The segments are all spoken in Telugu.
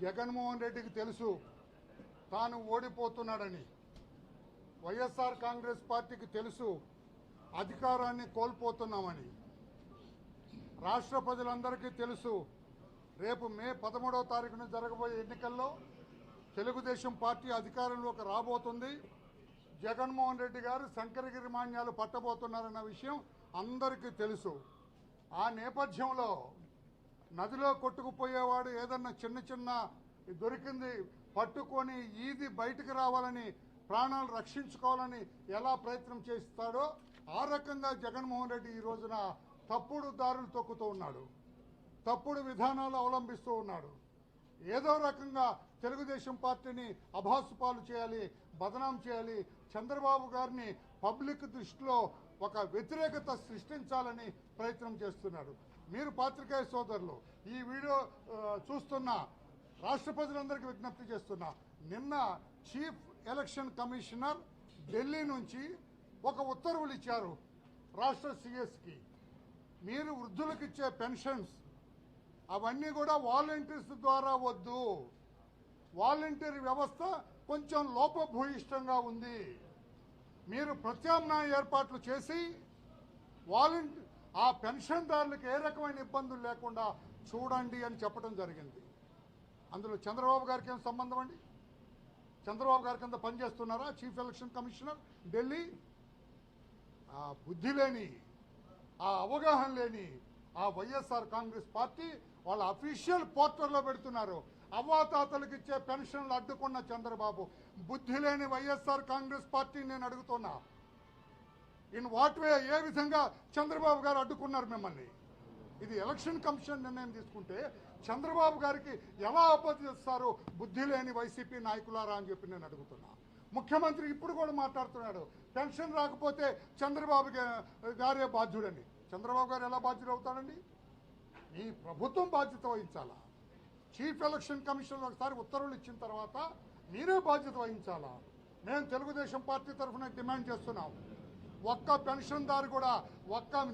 జగన్మోహన్ రెడ్డికి తెలుసు తాను ఓడిపోతున్నాడని. వైఎస్ఆర్ కాంగ్రెస్ పార్టీకి తెలుసు అధికారాన్ని కోల్పోతున్నామని. రాష్ట్ర ప్రజలందరికీ తెలుసు రేపు మే 13వ తారీఖున జరగబోయే ఎన్నికల్లో తెలుగుదేశం పార్టీ అధికారంలోకి రాబోతుంది. జగన్మోహన్ రెడ్డి గారు శంకరగిరి మాన్యాలు పట్టబోతున్నారన్న విషయం అందరికీ తెలుసు. ఆ నేపథ్యంలో నదిలో కొట్టుకుపోయేవాడు ఏదన్నా చిన్న చిన్న దొరికింది పట్టుకొని ఈది బయటకు రావాలని, ప్రాణాలు రక్షించుకోవాలని ఎలా ప్రయత్నం చేస్తాడో ఆ రకంగా జగన్మోహన్ రెడ్డి ఈ రోజున తప్పుడు దారులు తొక్కుతూ ఉన్నాడు, తప్పుడు విధానాలు అవలంబిస్తూ ఉన్నాడు. ఏదో రకంగా తెలుగుదేశం పార్టీని అభాసుపాలు చేయాలి, బదనాం చేయాలి, చంద్రబాబు గారిని పబ్లిక్ దృష్టిలో ఒక వ్యతిరేకత సృష్టించాలని ప్రయత్నం చేస్తున్నాడు. మీరు పాత్రికేయ సోదరులు ఈ వీడియో చూస్తున్న రాష్ట్ర ప్రజలందరికీ విజ్ఞప్తి చేస్తున్నా, నిన్న చీఫ్ ఎలక్షన్ కమిషనర్ ఢిల్లీ నుంచి ఒక ఉత్తర్వులు ఇచ్చారు రాష్ట్ర సిఎస్కి. మీరు వృద్ధులకు ఇచ్చే పెన్షన్స్ అవన్నీ కూడా వాలంటీర్స్ ద్వారా వద్దు, వాలంటీర్ వ్యవస్థ కొంచెం లోపభూయిష్టంగా ఉంది, మీరు ప్రత్యామ్నాయ ఏర్పాట్లు చేసి ఆ పెన్షన్దారులకు ఏ రకమైన ఇబ్బందులు లేకుండా చూడండి అని చెప్పడం జరిగింది. అందులో చంద్రబాబు గారికి ఏం సంబంధం అండి? చంద్రబాబు గారి కింద పనిచేస్తున్నారా చీఫ్ ఎలక్షన్ కమిషనర్ ఢిల్లీ? ఆ బుద్ధి లేని, ఆ అవగాహన లేని ఆ వైఎస్ఆర్ కాంగ్రెస్ పార్టీ వాళ్ళ అఫీషియల్ పోర్టల్లో పెడుతున్నారు. అవ్వాతాతలకు ఇచ్చే పెన్షన్లు అడ్డుకున్న చంద్రబాబు, బుద్ధి లేని వైఎస్ఆర్ కాంగ్రెస్ పార్టీ నేను అడుగుతున్నా, ఇన్ వాట్ వే, ఏ విధంగా చంద్రబాబు గారు అడ్డుకున్నారు మిమ్మల్ని? ఇది ఎలక్షన్ కమిషన్ నిర్ణయం తీసుకుంటే చంద్రబాబు గారికి ఎలా ఆపదిస్తారు బుద్ధి లేని వైసీపీ నాయకులారా అని చెప్పి నేను అడుగుతున్నా. ముఖ్యమంత్రి ఇప్పుడు కూడా మాట్లాడుతున్నాడు పెన్షన్ రాకపోతే చంద్రబాబు గారే బాధ్యుడని. చంద్రబాబు గారు ఎలా బాధ్యుడు అవుతాడండి? మీ ప్రభుత్వం బాధ్యత వహించాలా? చీఫ్ ఎలక్షన్ కమిషన్ ఒకసారి ఉత్తర్వులు ఇచ్చిన తర్వాత మీరే బాధ్యత వహించాలా? మేము తెలుగుదేశం పార్టీ తరఫున డిమాండ్ చేస్తున్నాం, ఒక్క పెన్షన్దారు కూడా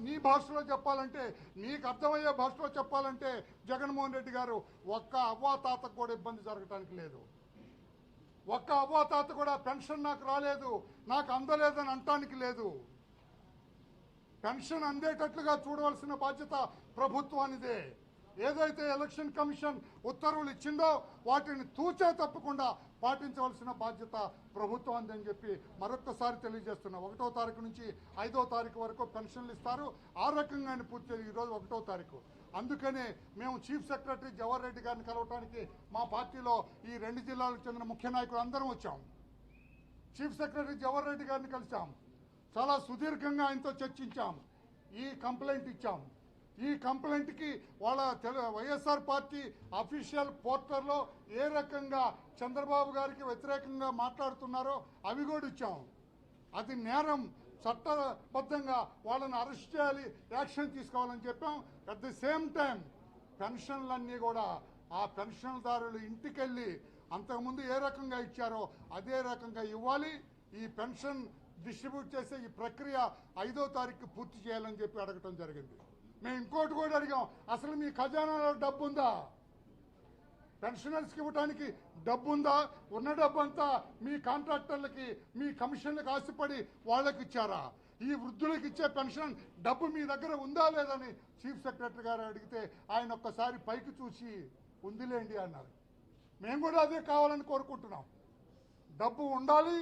నీ భాషలో చెప్పాలంటే, నీకు అర్థమయ్యే భాషలో చెప్పాలంటే జగన్మోహన్ రెడ్డి గారు ఒక్క అవ్వాతాతకు కూడా ఇబ్బంది జరగటానికి లేదు. ఒక్క అవ్వాతాత కూడా పెన్షన్ నాకు రాలేదు, నాకు అందలేదని అంటానికి లేదు. పెన్షన్ అందేటట్లుగా చూడవలసిన బాధ్యత ప్రభుత్వానిదే. ఏదైతే ఎలక్షన్ కమిషన్ ఉత్తర్వులు ఇచ్చిందో వాటిని తూచా తప్పకుండా పాటించవలసిన బాధ్యత ప్రభుత్వం అని చెప్పి మరొక్కసారి తెలియజేస్తున్నా. 1వ తారీఖు నుంచి 5వ తారీఖు వరకు పెన్షన్లు ఇస్తారు. ఆ రకంగానే పూర్తి ఈరోజు 1వ తారీఖు. అందుకనే మేము చీఫ్ సెక్రటరీ జవహర్ రెడ్డి గారిని కలవటానికి మా పార్టీలో ఈ 2 జిల్లాలకు చెందిన ముఖ్య నాయకులు అందరం వచ్చాం. చీఫ్ సెక్రటరీ జవహర్ రెడ్డి గారిని కలిసాం, చాలా సుదీర్ఘంగా ఆయనతో చర్చించాం, ఈ కంప్లైంట్ ఇచ్చాం. ఈ కంప్లైంట్కి వాళ్ళ వైఎస్ఆర్ పార్టీ అఫీషియల్ పోర్టల్లో ఏ రకంగా చంద్రబాబు గారికి వ్యతిరేకంగా మాట్లాడుతున్నారో అవి కూడా ఇచ్చాం. అది నేరం, చట్టబద్ధంగా వాళ్ళని అరెస్ట్ చేయాలి, యాక్షన్ తీసుకోవాలని చెప్పాం. అట్ ది సేమ్ టైం పెన్షన్లన్నీ కూడా ఆ పెన్షన్దారులు ఇంటికెళ్ళి అంతకుముందు ఏ రకంగా ఇచ్చారో అదే రకంగా ఇవ్వాలి. ఈ పెన్షన్ డిస్ట్రిబ్యూట్ చేసే ఈ ప్రక్రియ 5వ తారీఖు పూర్తి చేయాలని చెప్పి అడగటం జరిగింది. మేము ఇంకోటి కూడా అడిగాం, అసలు మీ ఖజానాలో డబ్బు ఉందా? పెన్షనర్స్కి ఇవ్వడానికి డబ్బు ఉందా? ఉన్న డబ్బు అంతా మీ కాంట్రాక్టర్లకి, మీ కమిషన్లకు ఆశపడి వాళ్ళకి ఇచ్చారా? ఈ వృద్ధులకు ఇచ్చే పెన్షన్ డబ్బు మీ దగ్గర ఉందా లేదని చీఫ్ సెక్రటరీ గారు అడిగితే ఆయన ఒక్కసారి పైకి చూసి ఉందిలేండి అన్నారు. మేము కూడా అదే కావాలని కోరుకుంటున్నాం. డబ్బు ఉండాలి.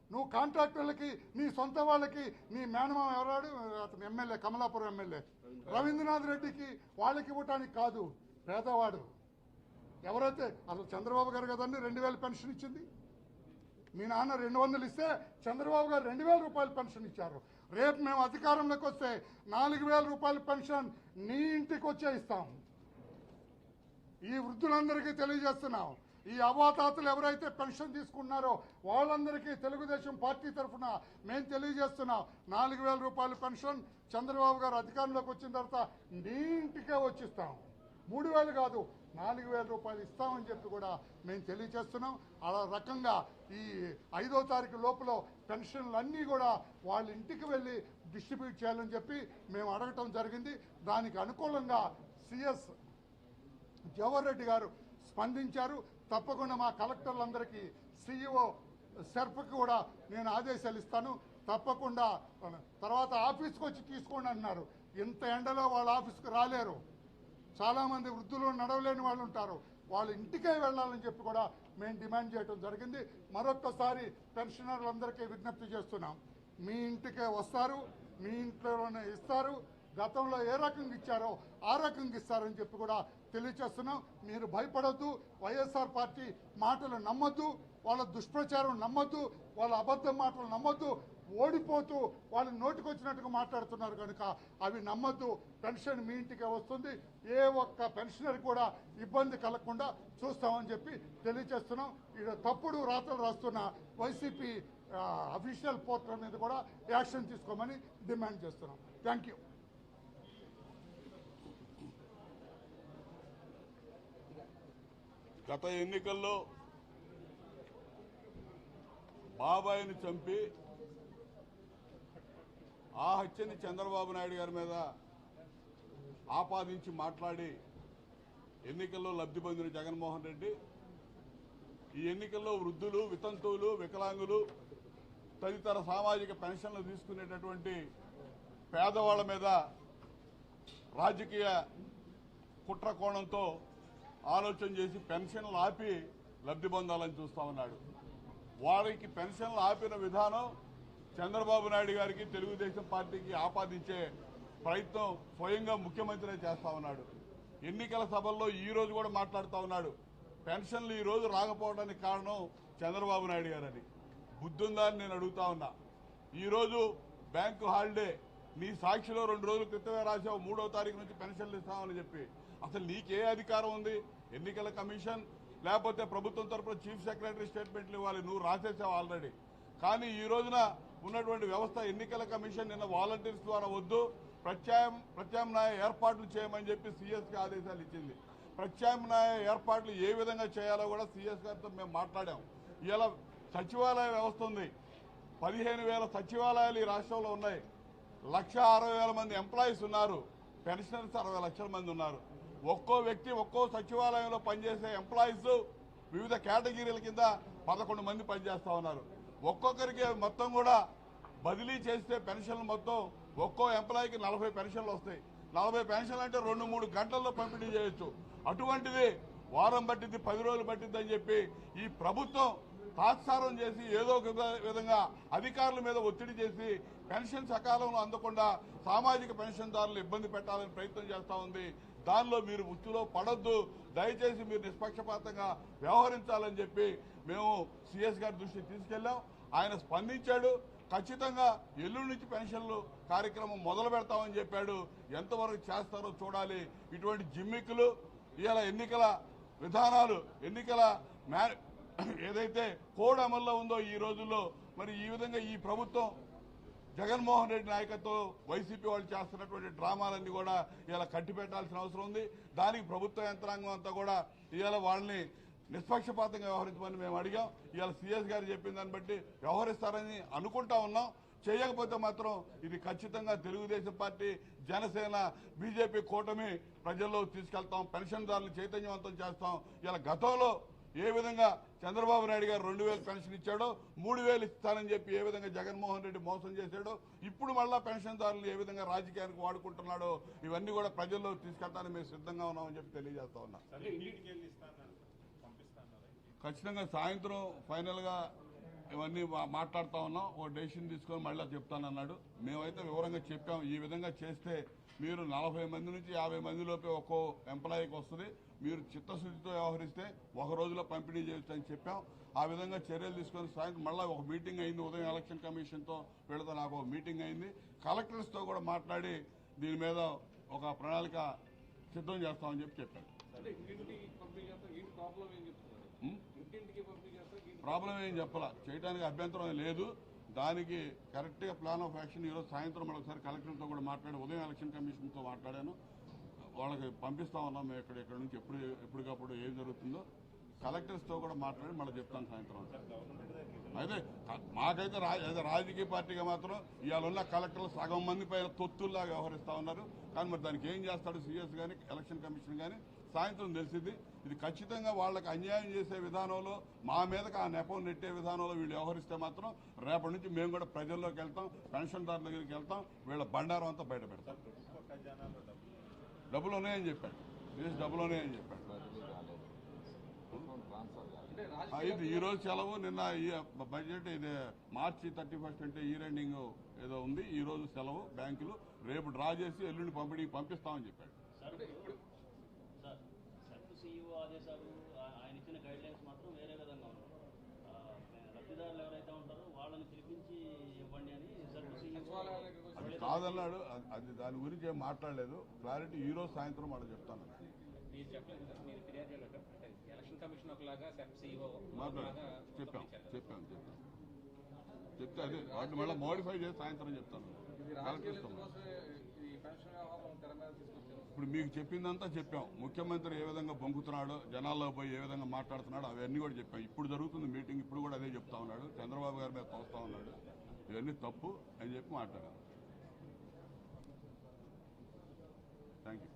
నువ్వు కాంట్రాక్టర్లకి, నీ సొంత వాళ్ళకి, నీ మేనమామ ఎవరాడు అతను ఎమ్మెల్యే, కమలాపురం ఎమ్మెల్యే రవీంద్రనాథ్ రెడ్డికి వాళ్ళకి ఇవ్వటానికి కాదు. పేదవాడు ఎవరైతే అసలు చంద్రబాబు గారు కదండి 2000 పెన్షన్ ఇచ్చింది. మీ నాన్న 200 ఇస్తే చంద్రబాబు గారు 2000 రూపాయలు పెన్షన్ ఇచ్చారు. రేపు మేము అధికారంలోకి వస్తే 4000 రూపాయల పెన్షన్ నీ ఇంటికి వచ్చే ఇస్తాం. ఈ వృద్ధులందరికీ తెలియజేస్తున్నాం. ఈ అవాతాతలు ఎవరైతే పెన్షన్ తీసుకున్నారో వాళ్ళందరికీ తెలుగుదేశం పార్టీ తరఫున మేము తెలియజేస్తున్నాం. 4000 రూపాయల పెన్షన్ చంద్రబాబు గారు అధికారంలోకి వచ్చిన తర్వాత నీ ఇంటికే వచ్చిస్తాం. 3000 కాదు 4000 రూపాయలు ఇస్తామని చెప్పి కూడా మేము తెలియజేస్తున్నాం. అలా రకంగా ఈ 5వ తారీఖు లోపల పెన్షన్లన్నీ కూడా వాళ్ళ ఇంటికి వెళ్ళి డిస్ట్రిబ్యూట్ చేయాలని చెప్పి మేము అడగటం జరిగింది. దానికి అనుకూలంగా సిఎస్ జవహర్ రెడ్డి గారు స్పందించారు. తప్పకుండా మా కలెక్టర్లందరికీ సిఇఓ సెర్ఫ్కి కూడా నేను ఆదేశాలు ఇస్తాను. తప్పకుండా తర్వాత ఆఫీస్కి వచ్చి తీసుకోండి అన్నారు. ఇంత ఎండలో వాళ్ళ ఆఫీస్కి రాలేరు. చాలామంది వృద్ధులు నడవలేని వాళ్ళు ఉంటారు. వాళ్ళ ఇంటికే వెళ్ళాలని చెప్పి కూడా మేము డిమాండ్ చేయడం జరిగింది. మరొక్కసారి పెన్షనర్లందరికీ విజ్ఞప్తి చేస్తున్నాం. మీ ఇంటికే వస్తారు, మీ ఇంట్లోనే ఇస్తారు. గతంలో ఏ రకంగా ఇచ్చారో ఆ రకంగా ఇస్తారని చెప్పి కూడా తెలియచేస్తున్నాం. మీరు భయపడొద్దు. వైఎస్ఆర్ పార్టీ మాటలు నమ్మొద్దు, వాళ్ళ దుష్ప్రచారం నమ్మొద్దు, వాళ్ళ అబద్ధం మాటలు నమ్మొద్దు. ఓడిపోతూ వాళ్ళు నోటికొచ్చినట్టుగా మాట్లాడుతున్నారు కనుక అవి నమ్మొద్దు. పెన్షన్ మీ ఇంటికే వస్తుంది. ఏ ఒక్క పెన్షనర్ కూడా ఇబ్బంది కలగకుండా చూస్తామని చెప్పి తెలియజేస్తున్నాం. ఇక్కడ తప్పుడు రాతలు రాస్తున్న వైసీపీ అఫీషియల్ పోర్టల్ మీద కూడా యాక్షన్ తీసుకోమని డిమాండ్ చేస్తున్నాం. Thank you. గత ఎన్నికల్లో బాబాయిని చంపి ఆ హత్యని చంద్రబాబు నాయుడు గారి మీద ఆపాదించి మాట్లాడి ఎన్నికల్లో లబ్ధి పొందిన జగన్మోహన్ రెడ్డి ఈ ఎన్నికల్లో వృద్ధులు, వితంతువులు, వికలాంగులు తదితర సామాజిక పెన్షన్లు తీసుకునేటటువంటి పేదవాళ్ల మీద రాజకీయ కుట్ర కోణంతో ఆలోచన చేసి పెన్షన్లు ఆపి లబ్ధి పొందాలని చూస్తా ఉన్నాడు. వారికి పెన్షన్లు ఆపిన విధానం చంద్రబాబు నాయుడు గారికి, తెలుగుదేశం పార్టీకి ఆపాదించే ప్రయత్నం స్వయంగా ముఖ్యమంత్రి చేస్తా ఉన్నాడు. ఎన్నికల సభల్లో ఈ రోజు కూడా మాట్లాడుతూ ఉన్నాడు. పెన్షన్లు ఈ రోజు రాకపోవడానికి కారణం చంద్రబాబు నాయుడు గారని. బుద్ధుందా అని నేను అడుగుతా ఉన్నా. ఈ రోజు బ్యాంకు హాలిడే, నీ సాక్షిలో 2 రోజుల క్రితమే రాశావు 3వ తారీఖు నుంచి పెన్షన్లు ఇస్తామని చెప్పి. అసలు నీకే అధికారం ఉంది? ఎన్నికల కమిషన్ లేకపోతే ప్రభుత్వం తరఫున చీఫ్ సెక్రటరీ స్టేట్మెంట్లు ఇవ్వాలి. నువ్వు రాసేసావు ఆల్రెడీ. కానీ ఈ రోజున ఉన్నటువంటి వ్యవస్థ ఎన్నికల కమిషన్ నిన్న వాలంటీర్స్ ద్వారా వద్దు, ప్రత్యామ్నాయ ఏర్పాట్లు చేయమని చెప్పి సిఎస్కి ఆదేశాలు ఇచ్చింది. ప్రత్యామ్నాయ ఏర్పాట్లు ఏ విధంగా చేయాలో కూడా సిఎస్ గారితో మేము మాట్లాడాం. ఇలా సచివాలయ వ్యవస్థ ఉంది. 15,000 సచివాలయాలు ఈ రాష్ట్రంలో ఉన్నాయి. 1,60,000 మంది ఎంప్లాయీస్ ఉన్నారు. పెన్షనర్స్ 60 లక్షల మంది ఉన్నారు. ఒక్కో వ్యక్తి ఒక్కో సచివాలయంలో పనిచేసే ఎంప్లాయీస్ వివిధ కేటగిరీల కింద 11 మంది పనిచేస్తా ఉన్నారు. ఒక్కొక్కరికి మొత్తం కూడా బదిలీ చేస్తే పెన్షన్లు మొత్తం ఒక్కో ఎంప్లాయీకి 40 పెన్షన్లు వస్తాయి. 40 పెన్షన్లు అంటే 2-3 గంటల్లో పంపిణీ చేయొచ్చు. అటువంటిది వారం పట్టింది, 10 రోజులు పట్టింది అని చెప్పి ఈ ప్రభుత్వం తాత్సారం చేసి ఏదో ఒక విధంగా అధికారుల మీద ఒత్తిడి చేసి పెన్షన్ సకాలంలో అందకుండా సామాజిక పెన్షన్దారులు ఇబ్బంది పెట్టాలని ప్రయత్నం చేస్తా ఉంది. దానిలో మీరు ఉచ్చులో పడొద్దు. దయచేసి మీరు నిష్పక్షపాతంగా వ్యవహరించాలని చెప్పి మేము సిఎస్ గారి దృష్టికి తీసుకెళ్లాం. ఆయన స్పందించాడు. ఖచ్చితంగా ఎల్లుండి నుంచి పెన్షన్లు కార్యక్రమం మొదలు పెడతామని చెప్పాడు. ఎంతవరకు చేస్తారో చూడాలి. ఇటువంటి జిమ్మిక్కులు ఇవాళ ఎన్నికల విధానాలు, ఎన్నికల ఏదైతే కోడ్ అమల్లో ఉందో ఈ రోజుల్లో మరి ఈ విధంగా ఈ ప్రభుత్వం జగన్మోహన్ రెడ్డి నాయకత్వం వైసీపీ వాళ్ళు చేస్తున్నటువంటి డ్రామాలన్నీ కూడా ఇలా కట్టిపెట్టాల్సిన అవసరం ఉంది. దానికి ప్రభుత్వ యంత్రాంగం అంతా కూడా ఇవాళ వాళ్ళని నిష్పక్షపాతంగా వ్యవహరించమని మేము అడిగాం. ఇవాళ సిఎస్ గారు చెప్పిన దాన్ని బట్టి వ్యవహరిస్తారని అనుకుంటా ఉన్నాం. చేయకపోతే మాత్రం ఇది ఖచ్చితంగా తెలుగుదేశం పార్టీ, జనసేన, బీజేపీ కూటమి ప్రజల్లో తీసుకెళ్తాం. పెన్షన్దారులు చైతన్యవంతం చేస్తాం. ఇలా గతంలో ఏ విధంగా చంద్రబాబు నాయుడు గారు 2,000 పెన్షన్ ఇచ్చాడో 3,000 ఇస్తానని చెప్పి ఏ విధంగా జగన్మోహన్ రెడ్డి మోసం చేశాడో, ఇప్పుడు మళ్ళా పెన్షన్దారులు ఏ విధంగా రాజకీయానికి వాడుకుంటున్నాడో ఇవన్నీ కూడా ప్రజల్లో తీసుకెళ్తానికి మేము సిద్ధంగా ఉన్నామని చెప్పి తెలియజేస్తా ఉన్నా. ఖచ్చితంగా సాయంత్రం ఫైనల్ గా ఇవన్నీ మాట్లాడుతూ ఉన్నాం. ఒక డెసిషన్ తీసుకొని మళ్ళీ చెప్తానన్నాడు. మేమైతే వివరంగా చెప్పాం, ఈ విధంగా చేస్తే మీరు 40 మంది నుంచి 50 మంది లోపే ఒక్కో ఎంప్లాయీకి వస్తుంది, మీరు చిత్తశుద్ధితో వ్యవహరిస్తే ఒక రోజులో పంపిణీ చేయొచ్చు అని చెప్పాం. ఆ విధంగా చర్యలు తీసుకొని సాయంత్రం మళ్ళీ ఒక మీటింగ్ అయింది. ఉదయం ఎలక్షన్ కమిషన్తో వీళ్ళతో నాకు ఒక మీటింగ్ అయింది. కలెక్టర్స్తో కూడా మాట్లాడి దీని మీద ఒక ప్రణాళిక సిద్ధం చేస్తామని చెప్పాడు. ప్రాబ్లం ఏం చెప్పాల, చేయడానికి అభ్యంతరం లేదు. దానికి కరెక్ట్గా ప్లాన్ ఆఫ్ యాక్షన్ ఈరోజు సాయంత్రం మరొకసారి కలెక్టర్తో కూడా మాట్లాడి ఉదయం ఎలక్షన్ కమిషన్తో మాట్లాడాను. వాళ్ళకి పంపిస్తా ఉన్నాం మేము ఇక్కడ నుంచి ఎప్పటికప్పుడు ఏం జరుగుతుందో కలెక్టర్స్తో కూడా మాట్లాడి మళ్ళీ చెప్తాను సాయంత్రం. అయితే మాకైతే రాజకీయ పార్టీగా మాత్రం ఇవాళ ఉన్న కలెక్టర్లు సగం మంది పైన తొత్తుల్లాగా వ్యవహరిస్తూ ఉన్నారు. కానీ మరి దానికి ఏం చేస్తాడు సీఎస్ కానీ ఎలక్షన్ కమిషన్ కానీ సాయంత్రం తెలిసింది. ఇది ఖచ్చితంగా వాళ్ళకి అన్యాయం చేసే విధానంలో మా మీదకి ఆ నెపం నెట్టే విధానంలో వీళ్ళు వ్యవహరిస్తే మాత్రం రేపటి నుంచి మేము కూడా ప్రజల్లోకి వెళ్తాం, పెన్షన్దారుల దగ్గరికి వెళ్తాం, వీళ్ళ బండారం అంతా బయట పెడతాం. డబ్బులు ఉన్నాయని చెప్పాడు, డబ్బులు ఉన్నాయని చెప్పాడు. ఇది ఈ రోజు సెలవు, నిన్న బడ్జెట్ ఇది మార్చి 31 అంటే ఇయర్ ఎండింగ్ ఏదో ఉంది. ఈ రోజు సెలవు బ్యాంకులు, రేపు డ్రా చేసి ఎల్లుండి పంపిస్తామని చెప్పాడు. సీఈఓ ఆదేశాలు ఆయన ఇచ్చిన గైడ్ లైన్స్ మాత్రం వేరే విధంగా ఉన్నాయి. లబ్ధిదారులు ఎవరైతే ఉంటారో వాళ్ళని పిలిపించి ఇవ్వండి అని అది కాదన్నాడు. అది దాని గురించి ఏం మాట్లాడలేదు. క్లారిటీ ఈ రోజు సాయంత్రం వాళ్ళు చెప్తాను. చెప్పాం చెప్తే అదే వాటిని మళ్ళీ మోడిఫై చేసి సాయంత్రం చెప్తాను. ఇప్పుడు మీకు చెప్పిందంతా చెప్పాం. ముఖ్యమంత్రి ఏ విధంగా బొంకుతున్నాడో, జనాల్లో పోయి ఏ విధంగా మాట్లాడుతున్నాడో అవన్నీ కూడా చెప్పాం. ఇప్పుడు జరుగుతుంది మీటింగ్, ఇప్పుడు కూడా అదే చెప్తా ఉన్నాడు. చంద్రబాబు గారి మీద తోస్తా ఉన్నాడు. ఇవన్నీ తప్పు అని చెప్పి మాట్లాడాను. Thank you.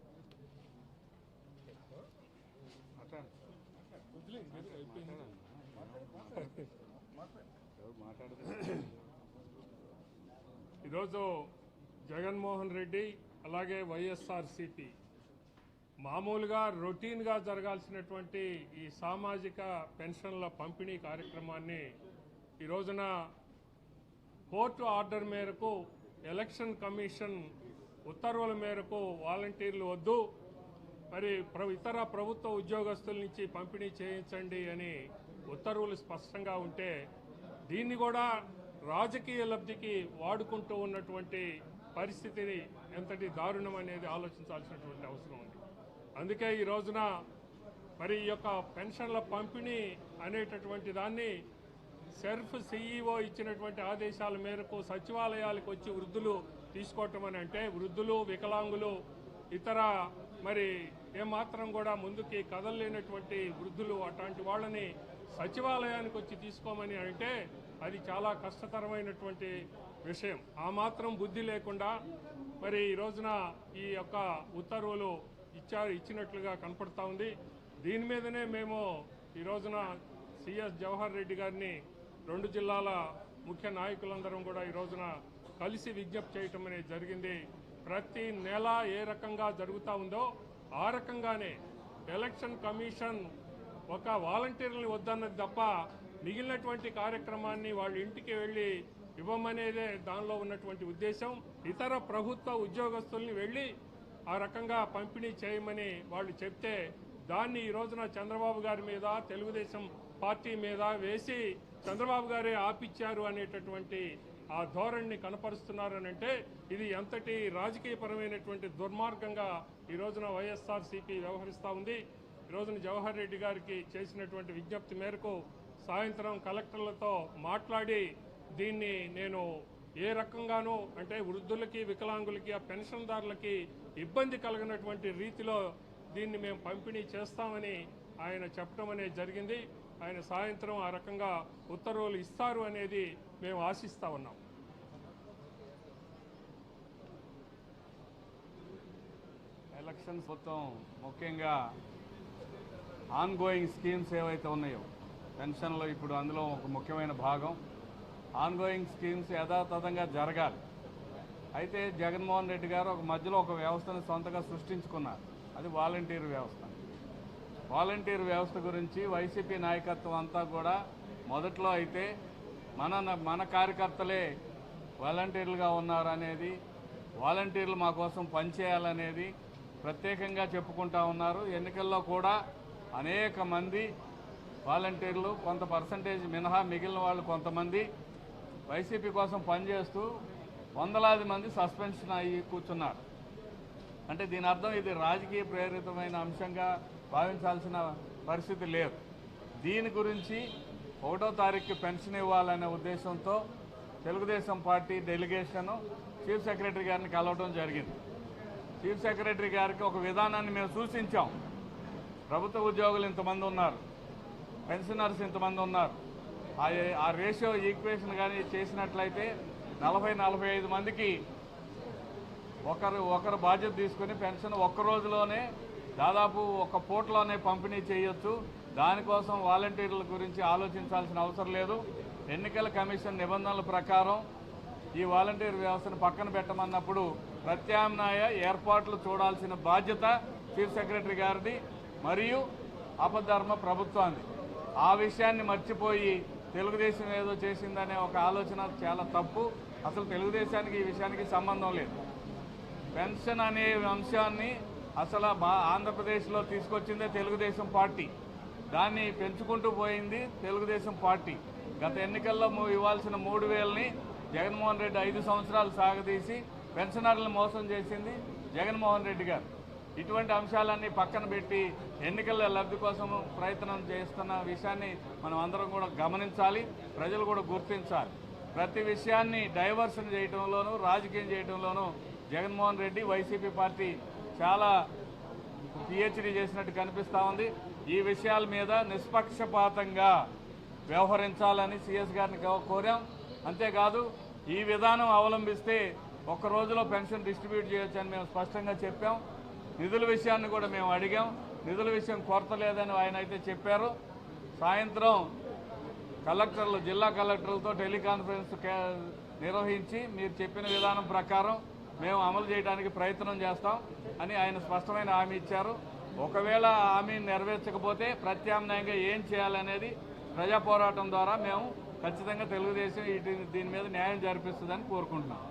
ఈరోజు జగన్మోహన్ రెడ్డి అలాగే వైఎస్ఆర్సీపీ మామూలుగా రొటీన్గా జరగాల్సినటువంటి ఈ సామాజిక పెన్షన్ల పంపిణీ కార్యక్రమాన్ని ఈ రోజున కోర్టు ఆర్డర్ మేరకు ఎలక్షన్ కమిషన్ ఉత్తర్వుల మేరకు వాలంటీర్లు వద్దు, మరి ఇతర ప్రభుత్వ ఉద్యోగస్తుల నుంచి పంపిణీ చేయించండి అని ఉత్తర్వులు స్పష్టంగా ఉంటే దీన్ని కూడా రాజకీయ లబ్ధికి వాడుకుంటూ ఉన్నటువంటి పరిస్థితిని ఎంతటి దారుణం అనేది ఆలోచించాల్సినటువంటి అవసరం ఉంది. అందుకే ఈ రోజున మరి ఈ యొక్క పెన్షన్ల పంపిణీ అనేటటువంటి దాన్ని సెర్ఫ్ సీఈఓ ఇచ్చినటువంటి ఆదేశాల మేరకు సచివాలయాలకు వచ్చి వృద్ధులు తీసుకోవటం అని అంటే వృద్ధులు, వికలాంగులు, ఇతర మరి ఏమాత్రం కూడా ముందుకి కదలలేనటువంటి వృద్ధులు అట్లాంటి వాళ్ళని సచివాలయానికి వచ్చి తీసుకోమని అంటే అది చాలా కష్టతరమైనటువంటి విషయం. ఆ మాత్రం బుద్ధి లేకుండా మరి ఈ రోజున ఈ యొక్క ఉత్తర్వులు ఇచ్చినట్లుగా కనపడతా ఉంది. దీని మీదనే మేము ఈ రోజున సిఎస్ జవహర్ రెడ్డి గారిని 2 జిల్లాల ముఖ్య నాయకులందరం కూడా ఈ రోజున కలిసి విజ్ఞప్తి చేయటం అనేది జరిగింది. ప్రతి నెల ఏ రకంగా జరుగుతూ ఉందో ఆ రకంగానే ఎలక్షన్ కమిషన్ ఒక వాలంటీర్లను వద్దన్నది తప్ప మిగిలినటువంటి కార్యక్రమాన్ని వాళ్ళ ఇంటికి వెళ్ళి ఇవ్వమనేదే దానిలో ఉన్నటువంటి ఉద్దేశం. ఇతర ప్రభుత్వ ఉద్యోగస్తుల్ని వెళ్ళి ఆ రకంగా పంపిణీ చేయమని వాళ్ళు చెప్తే దాన్ని ఈ రోజున చంద్రబాబు గారి మీద, తెలుగుదేశం పార్టీ మీద వేసి చంద్రబాబు గారే ఆపిచ్చారు అనేటటువంటి ఆ ధోరణిని కనపరుస్తున్నారనంటే ఇది ఎంతటి రాజకీయపరమైనటువంటి దుర్మార్గంగా ఈ రోజున వైఎస్ఆర్సీపీ వ్యవహరిస్తూ ఉంది. ఈ రోజున జవహర్ రెడ్డి గారికి చేసినటువంటి విజ్ఞప్తి మేరకు సాయంత్రం కలెక్టర్లతో మాట్లాడి దీన్ని నేను ఏ రకంగానూ అంటే వృద్ధులకి, వికలాంగులకి, ఆ పెన్షన్దారులకి ఇబ్బంది కలిగినటువంటి రీతిలో దీన్ని మేము పంపిణీ చేస్తామని ఆయన చెప్పడం అనేది జరిగింది. ఆయన సాయంత్రం ఆ రకంగా ఉత్తర్వులు ఇస్తారు అనేది మేము ఆశిస్తా ఉన్నాం. ఎలక్షన్స్ మొత్తం ముఖ్యంగా ఆన్ గోయింగ్ స్కీమ్స్ ఏవైతే ఉన్నాయో పెన్షన్లో ఇప్పుడు అందులో ఒక ముఖ్యమైన భాగం ఆన్ గోయింగ్ స్కీమ్స్ యథాతథంగా జరగాలి. అయితే జగన్మోహన్ రెడ్డి గారు ఒక మధ్యలో ఒక వ్యవస్థను సొంతగా సృష్టించుకున్నారు. అది వాలంటీర్ వ్యవస్థ. వాలంటీర్ వ్యవస్థ గురించి వైసీపీ నాయకత్వం అంతా కూడా మొదట్లో అయితే మన కార్యకర్తలే వాలంటీర్లుగా ఉన్నారనేది, వాలంటీర్లు మా కోసం పనిచేయాలనేది ప్రత్యేకంగా చెప్పుకుంటా ఉన్నారు. ఎన్నికల్లో కూడా అనేక మంది వాలంటీర్లు, కొంత పర్సంటేజ్ మినహా మిగిలిన వాళ్ళు కొంతమంది వైసీపీ కోసం పనిచేస్తూ వందలాది మంది సస్పెన్షన్ అయ్యి కూర్చున్నారు. అంటే దీని అర్థం ఇది రాజకీయ ప్రేరితమైన అంశంగా భావించాల్సిన పరిస్థితి లేదు. దీని గురించి 1వ తారీఖుకి పెన్షన్ ఇవ్వాలనే ఉద్దేశంతో Telugu Desam party delegation chief secretary గారిని కలవడం జరిగింది. చీఫ్ సెక్రటరీ గారికి ఒక విధానాన్ని మేము సూచించాం. ప్రభుత్వ ఉద్యోగులు ఇంతమంది ఉన్నారు, పెన్షనర్స్ ఇంతమంది ఉన్నారు, ఆ రేషియో ఈక్వేషన్ కానీ చేసినట్లయితే 40-45 మందికి ఒకరు బాధ్యత తీసుకుని పెన్షన్ ఒక్క రోజులోనే దాదాపు ఒక పూటలోనే పంపిణీ చేయొచ్చు. దానికోసం వాలంటీర్ల గురించి ఆలోచించాల్సిన అవసరం లేదు. ఎన్నికల కమిషన్ నిబంధనల ప్రకారం ఈ వాలంటీర్ వ్యవస్థను పక్కన పెట్టమన్నప్పుడు ప్రత్యామ్నాయ ఏర్పాట్లు చూడాల్సిన బాధ్యత చీఫ్ సెక్రటరీ గారిది మరియు ఆపద్ధర్మ ప్రభుత్వాన్ని. ఆ విషయాన్ని మర్చిపోయి తెలుగుదేశం ఏదో చేసిందనే ఒక ఆలోచన చాలా తప్పు. అసలు తెలుగుదేశానికి ఈ విషయానికి సంబంధం లేదు. పెన్షన్ అనే అంశాన్ని అసలు ఆంధ్రప్రదేశ్లో తీసుకొచ్చిందే తెలుగుదేశం పార్టీ. దాన్ని పెంచుకుంటూ పోయింది తెలుగుదేశం పార్టీ. గత ఎన్నికల్లో ఇవ్వాల్సిన 3,000ని జగన్మోహన్ రెడ్డి 5 సంవత్సరాలు సాగదీసి పెన్షనర్లను మోసం చేసింది జగన్మోహన్ రెడ్డి గారు. ఇటువంటి అంశాలన్నీ పక్కన పెట్టి ఎన్నికల లబ్ధి కోసం ప్రయత్నం చేస్తున్న విషయాన్ని మనం అందరం కూడా గమనించాలి, ప్రజలు కూడా గుర్తించాలి. ప్రతి విషయాన్ని డైవర్షన్ చేయడంలోనూ రాజకీయం చేయడంలోనూ జగన్మోహన్ రెడ్డి వైసీపీ పార్టీ చాలా పిహెచ్డీ చేసినట్టు కనిపిస్తూ ఉంది. ఈ విషయాల మీద నిష్పక్షపాతంగా వ్యవహరించాలని సిఎస్ గారిని కోరాం. అంతేకాదు ఈ విధానం అవలంబిస్తే ఒక్క రోజులో పెన్షన్ డిస్ట్రిబ్యూట్ చేయొచ్చని మేము స్పష్టంగా చెప్పాం. నిధుల విషయాన్ని కూడా మేము అడిగాం. నిధుల విషయం కొరత లేదని ఆయన అయితే చెప్పారు. సాయంత్రం కలెక్టర్లు, జిల్లా కలెక్టర్లతో టెలికాన్ఫరెన్స్ నిర్వహించి మీరు చెప్పిన విధానం ప్రకారం మేము అమలు చేయడానికి ప్రయత్నం చేస్తాం అని ఆయన స్పష్టమైన హామీ ఇచ్చారు. ఒకవేళ హామీ నెరవేర్చకపోతే ప్రత్యామ్నాయంగా ఏం చేయాలనేది ప్రజా పోరాటం ద్వారా మేము ఖచ్చితంగా తెలుగుదేశం దీని మీద న్యాయం జరిపిస్తుందని కోరుకుంటున్నాం.